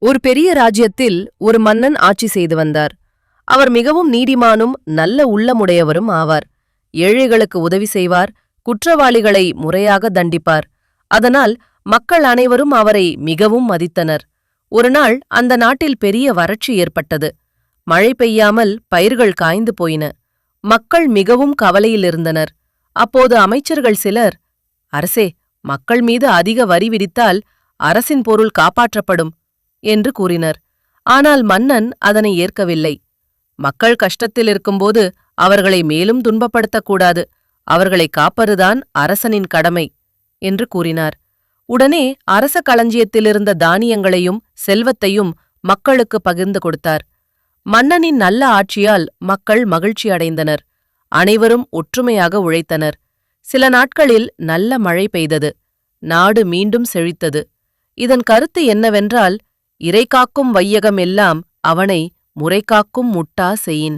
ஒரு பெரிய ராஜ்யத்தில் ஒரு மன்னன் ஆட்சி செய்து வந்தார். அவர் மிகவும் நீதிமானும் நல்ல உள்ளமுடையவரும் ஆவார். ஏழைகளுக்கு உதவி செய்வார், குற்றவாளிகளை முறையாக தண்டிப்பார். அதனால் மக்கள் அனைவரும் அவரை மிகவும் மதித்தனர். ஒருநாள் அந்த நாட்டில் பெரிய வறட்சி ஏற்பட்டது. மழை பெய்யாமல் பயிர்கள் காய்ந்து போயின. மக்கள் மிகவும் கவலையில் இருந்தனர். அப்போது அமைச்சர்கள் சிலர், அரசே, மக்கள் மீது அதிக வரி விதித்தால் அரசின் பொருள் காப்பாற்றப்படும் என்று கூறினர். ஆனால் மன்னன் அதனை ஏற்கவில்லை. மக்கள் கஷ்டத்தில் இருக்கும்போது அவர்களை மேலும் துன்பப்படுத்தக்கூடாது, அவர்களை காப்பதுதான் அரசனின் கடமை என்று கூறினார். உடனே அரச களஞ்சியத்திலிருந்த தானியங்களையும் செல்வத்தையும் மக்களுக்கு பகிர்ந்து கொடுத்தார். மன்னனின் நல்ல ஆட்சியால் மக்கள் மகிழ்ச்சி அடைந்தனர். அனைவரும் ஒற்றுமையாக உழைத்தனர். சில நாட்களில் நல்ல மழை பெய்தது. நாடு மீண்டும் செழித்தது. இதன் கருத்து என்னவென்றால், இறைகாக்கும் வையகம் எல்லாம் அவனை முறைகாக்கும் முட்டா செயின்.